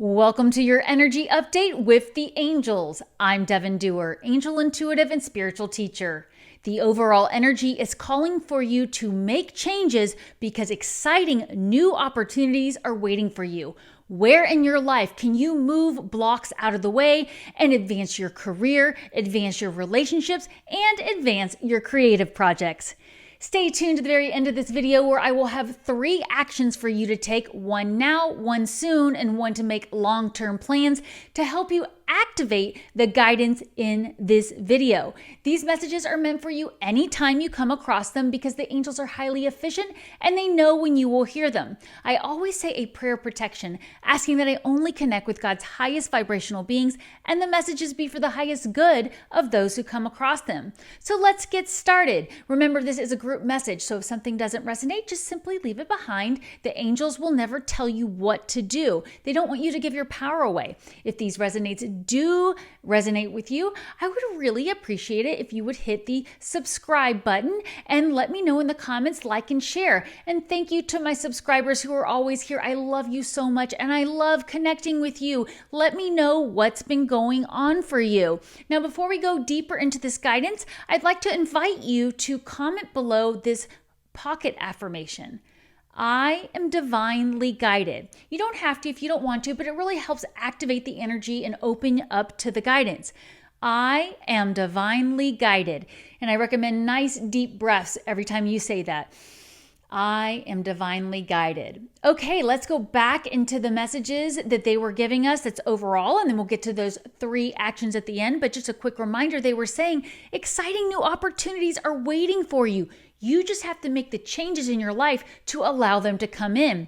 Welcome to your energy update with the angels. I'm Devon Duerr, angel intuitive and spiritual teacher. The overall energy is calling for you to make changes because exciting new opportunities are waiting for you. Where in your life can you move blocks out of the way and advance your career, advance your relationships, and advance your creative projects? Stay tuned to the very end of this video where I will have 3 actions for you to take, one now, one soon, and one to make long-term plans to help you activate the guidance in this video. These messages are meant for you anytime you come across them because the angels are highly efficient and they know when you will hear them. I always say a prayer of protection, asking that I only connect with God's highest vibrational beings and the messages be for the highest good of those who come across them. So let's get started. Remember, this is a group message, so if something doesn't resonate, just simply leave it behind. The angels will never tell you what to do. They don't want you to give your power away. If these do resonate with you, I would really appreciate it if you would hit the subscribe button and let me know in the comments, like and share. And thank you to my subscribers who are always here. I love you so much and I love connecting with you. Let me know what's been going on for you. Now, before we go deeper into this guidance, I'd like to invite you to comment below this pocket affirmation. I am divinely guided. You don't have to if you don't want to, but it really helps activate the energy and open up to the guidance. I am divinely guided. And I recommend nice deep breaths every time you say that. I am divinely guided. Okay, let's go back into the messages that they were giving us. That's overall, and then we'll get to those 3 actions at the end. But just a quick reminder, they were saying exciting new opportunities are waiting for you. You just have to make the changes in your life to allow them to come in.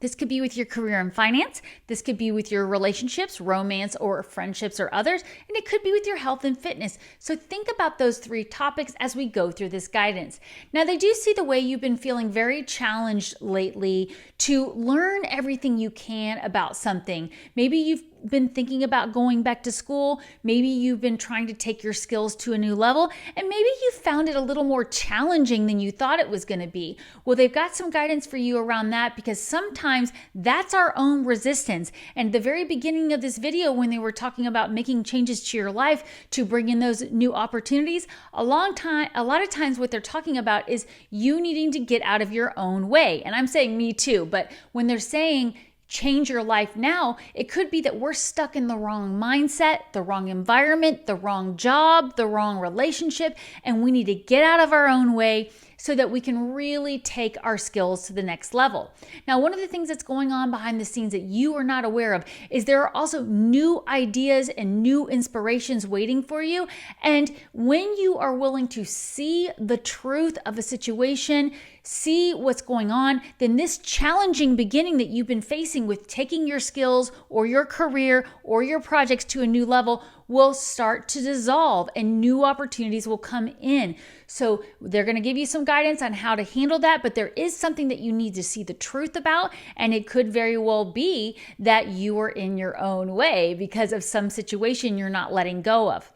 This could be with your career and finance. This could be with your relationships, romance, or friendships or others. And it could be with your health and fitness. So think about those 3 topics as we go through this guidance. Now, they do see the way you've been feeling very challenged lately to learn everything you can about something. Maybe you've been thinking about going back to school. Maybe you've been trying to take your skills to a new level, and maybe you found it a little more challenging than you thought it was going to be. Well, they've got some guidance for you around that because sometimes that's our own resistance. And at the very beginning of this video, when they were talking about making changes to your life to bring in those new opportunities, a lot of times what they're talking about is you needing to get out of your own way. And I'm saying me too, but when they're saying change your life now, it could be that we're stuck in the wrong mindset, the wrong environment, the wrong job, the wrong relationship, and we need to get out of our own way so that we can really take our skills to the next level. Now, one of the things that's going on behind the scenes that you are not aware of is there are also new ideas and new inspirations waiting for you. And when you are willing to see the truth of a situation, see what's going on, then this challenging beginning that you've been facing with taking your skills or your career or your projects to a new level will start to dissolve and new opportunities will come in. So they're going to give you some guidance on how to handle that, but there is something that you need to see the truth about, and it could very well be that you are in your own way because of some situation you're not letting go of.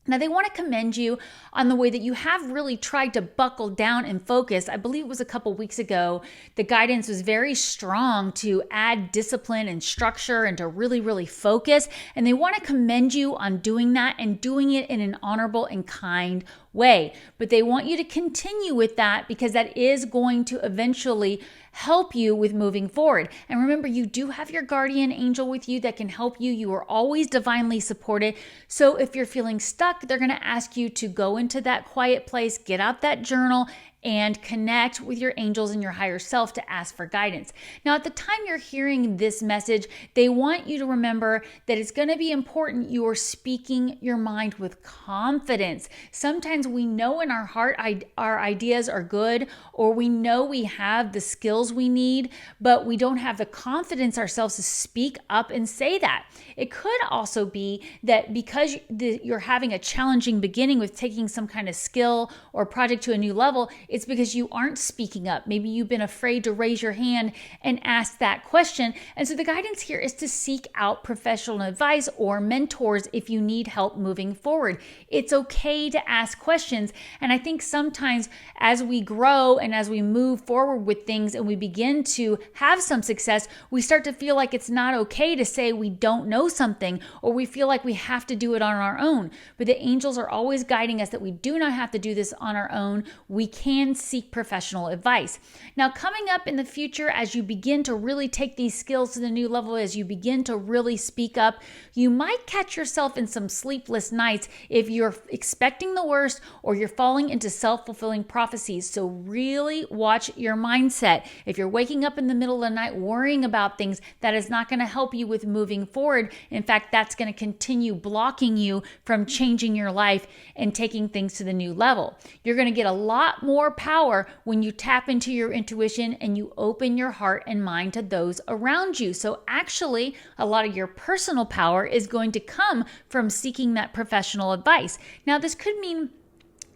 Now, they want to commend you on the way that you have really tried to buckle down and focus. I believe it was a couple weeks ago. The guidance was very strong to add discipline and structure and to really, really focus. And they want to commend you on doing that and doing it in an honorable and kind way. But they want you to continue with that because that is going to eventually help you with moving forward. And remember, you do have your guardian angel with you that can help you. You are always divinely supported. So if you're feeling stuck, they're going to ask you to go into that quiet place, get out that journal, and connect with your angels and your higher self to ask for guidance. Now, at the time you're hearing this message, they want you to remember that it's going to be important you are speaking your mind with confidence. Sometimes we know in our heart our ideas are good, or we know we have the skills we need, but we don't have the confidence ourselves to speak up and say that. It could also be that because you're having a challenging beginning with taking some kind of skill or project to a new level, it's because you aren't speaking up. Maybe you've been afraid to raise your hand and ask that question. And so the guidance here is to seek out professional advice or mentors if you need help moving forward. It's okay to ask questions. And I think sometimes as we grow and as we move forward with things and we begin to have some success, we start to feel like it's not okay to say we don't know something, or we feel like we have to do it on our own. But the angels are always guiding us that we do not have to do this on our own. We can seek professional advice. Now, coming up in the future, as you begin to really take these skills to the new level, as you begin to really speak up, you might catch yourself in some sleepless nights if you're expecting the worst or you're falling into self-fulfilling prophecies. So really watch your mindset. If you're waking up in the middle of the night worrying about things, that is not going to help you with moving forward. In fact, that's going to continue blocking you from changing your life and taking things to the new level. You're going to get a lot more power when you tap into your intuition and you open your heart and mind to those around you. So actually, a lot of your personal power is going to come from seeking that professional advice. Now, this could mean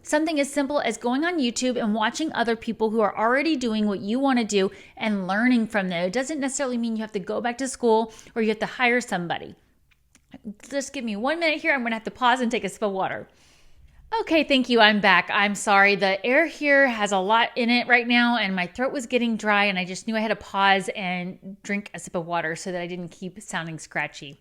something as simple as going on YouTube and watching other people who are already doing what you want to do and learning from them. It doesn't necessarily mean you have to go back to school or you have to hire somebody. Just give me 1 minute here. I'm going to have to pause and take a sip of water. Okay, thank you. I'm back. I'm sorry. The air here has a lot in it right now and my throat was getting dry and I just knew I had to pause and drink a sip of water so that I didn't keep sounding scratchy.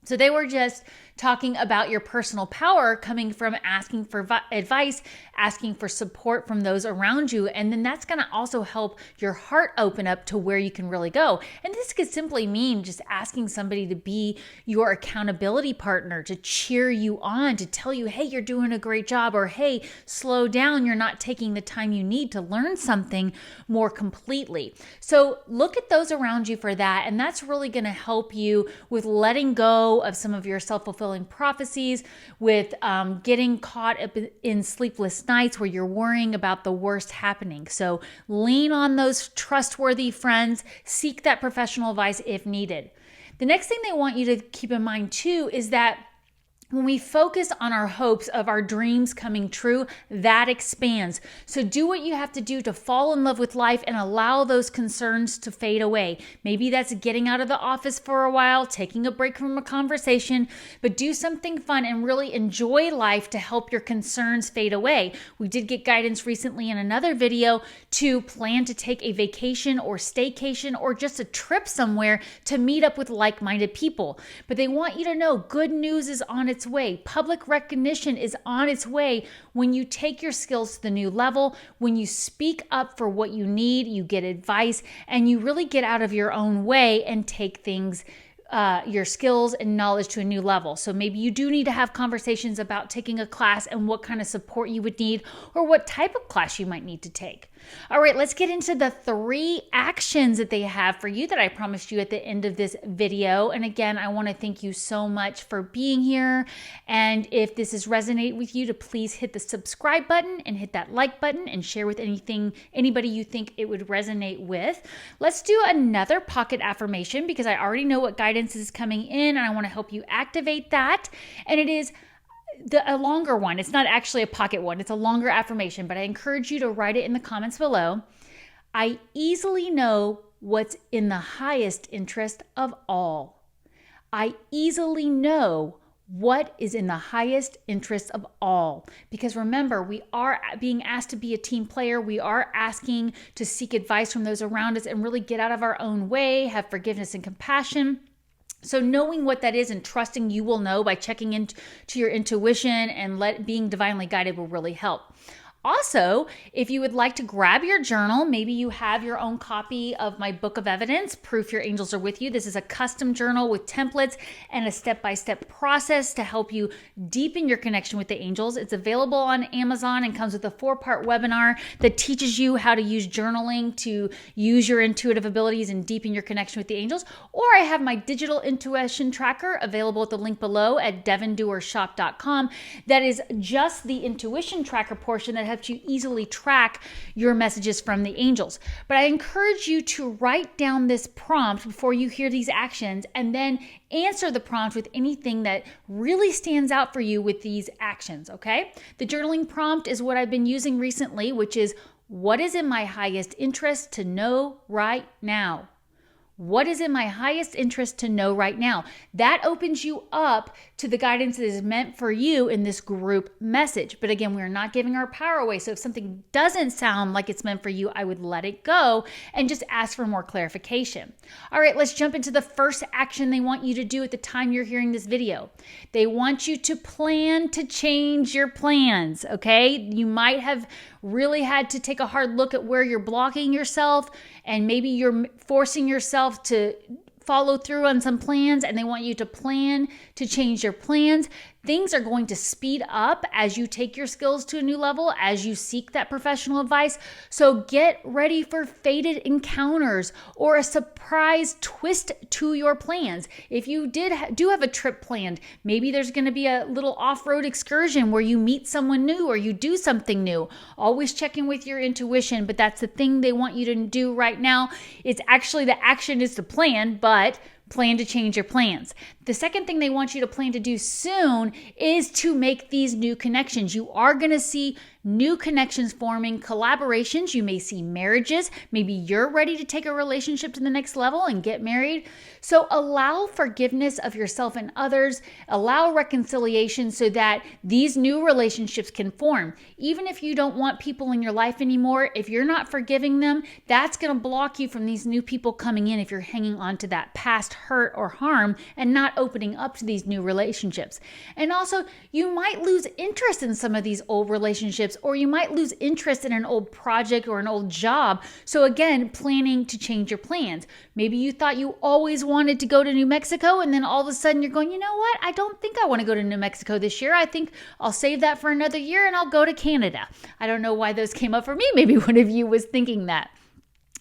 So they were just talking about your personal power coming from asking for advice, asking for support from those around you. And then that's going to also help your heart open up to where you can really go. And this could simply mean just asking somebody to be your accountability partner, to cheer you on, to tell you, hey, you're doing a great job, or hey, slow down, you're not taking the time you need to learn something more completely. So look at those around you for that. And that's really going to help you with letting go of some of your self-fulfilling prophecies, with getting caught up in sleepless nights where you're worrying about the worst happening. So lean on those trustworthy friends, seek that professional advice if needed. The next thing they want you to keep in mind too is that when we focus on our hopes of our dreams coming true, that expands. So do what you have to do to fall in love with life and allow those concerns to fade away. Maybe that's getting out of the office for a while, taking a break from a conversation, but do something fun and really enjoy life to help your concerns fade away. We did get guidance recently in another video to plan to take a vacation or staycation or just a trip somewhere to meet up with like-minded people. But they want you to know good news is on its way. Public recognition is on its way when you take your skills to the new level, when you speak up for what you need, you get advice, and you really get out of your own way and take things, your skills and knowledge to a new level. So maybe you do need to have conversations about taking a class and what kind of support you would need or what type of class you might need to take. All right, let's get into the 3 actions that they have for you that I promised you at the end of this video. And again, I want to thank you so much for being here. And if this has resonated with you, to please hit the subscribe button and hit that like button and share with anybody you think it would resonate with. Let's do another pocket affirmation because I already know what guidance is coming in and I want to help you activate that. And it is a longer one. It's not actually a pocket one. It's a longer affirmation, but I encourage you to write it in the comments below. I easily know what's in the highest interest of all. I easily know what is in the highest interest of all. Because remember, we are being asked to be a team player. We are asking to seek advice from those around us and really get out of our own way, have forgiveness and compassion. So knowing what that is and trusting you will know by checking into your intuition and being divinely guided will really help. Also, if you would like to grab your journal, maybe you have your own copy of my book of evidence, Proof Your Angels Are With You. This is a custom journal with templates and a step-by-step process to help you deepen your connection with the angels. It's available on Amazon and comes with a 4-part webinar that teaches you how to use journaling to use your intuitive abilities and deepen your connection with the angels. Or I have my digital intuition tracker available at the link below at devonduershop.com. That is just the intuition tracker portion that has helps you easily track your messages from the angels. But I encourage you to write down this prompt before you hear these actions, and then answer the prompt with anything that really stands out for you with these actions, okay? The journaling prompt is what I've been using recently, which is, what is in my highest interest to know right now? What is in my highest interest to know right now? That opens you up to the guidance that is meant for you in this group message. But again, we're not giving our power away. So if something doesn't sound like it's meant for you, I would let it go and just ask for more clarification. All right, let's jump into the first action they want you to do at the time you're hearing this video. They want you to plan to change your plans, okay? You might have really had to take a hard look at where you're blocking yourself, and maybe you're forcing yourself to follow through on some plans, and they want you to plan to change your plans. Things are going to speed up as you take your skills to a new level, as you seek that professional advice. So get ready for fated encounters or a surprise twist to your plans. If you do have a trip planned, maybe there's going to be a little off-road excursion where you meet someone new or you do something new. Always checking with your intuition, but that's the thing they want you to do right now. It's actually, the action is to plan, but plan to change your plans. The second thing they want you to plan to do soon is to make these new connections. You are going to see new connections forming, collaborations. You may see marriages. Maybe you're ready to take a relationship to the next level and get married. So allow forgiveness of yourself and others. Allow reconciliation so that these new relationships can form. Even if you don't want people in your life anymore, if you're not forgiving them, that's going to block you from these new people coming in if you're hanging on to that past hurt or harm and not opening up to these new relationships. And also, you might lose interest in some of these old relationships, or you might lose interest in an old project or an old job. So again, planning to change your plans. Maybe you thought you always wanted to go to New Mexico, and then all of a sudden you're going, you know what? I don't think I want to go to New Mexico this year. I think I'll save that for another year and I'll go to Canada. I don't know why those came up for me. Maybe one of you was thinking that.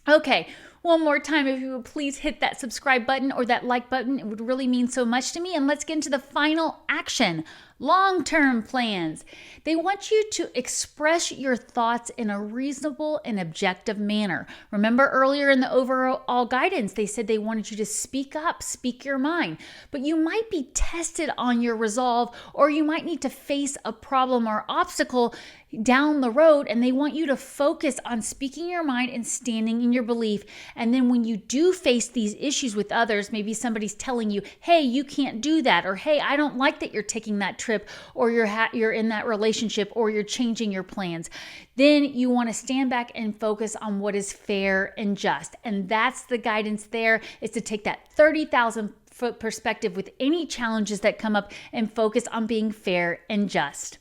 Okay. One more time, if you would please hit that subscribe button or that like button. It would really mean so much to me. And let's get into the final action. Long-term plans. They want you to express your thoughts in a reasonable and objective manner. Remember earlier in the overall guidance, they said they wanted you to speak up, speak your mind. But you might be tested on your resolve, or you might need to face a problem or obstacle down the road, and they want you to focus on speaking your mind and standing in your belief. And then when you do face these issues with others, maybe somebody's telling you, hey, you can't do that, or hey, I don't like that you're taking that trip, or you're in that relationship, or you're changing your plans. Then you want to stand back and focus on what is fair and just. And that's the guidance there, is to take that 30,000 foot perspective with any challenges that come up and focus on being fair and just.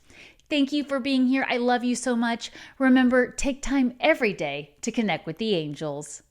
Thank you for being here. I love you so much. Remember, take time every day to connect with the angels.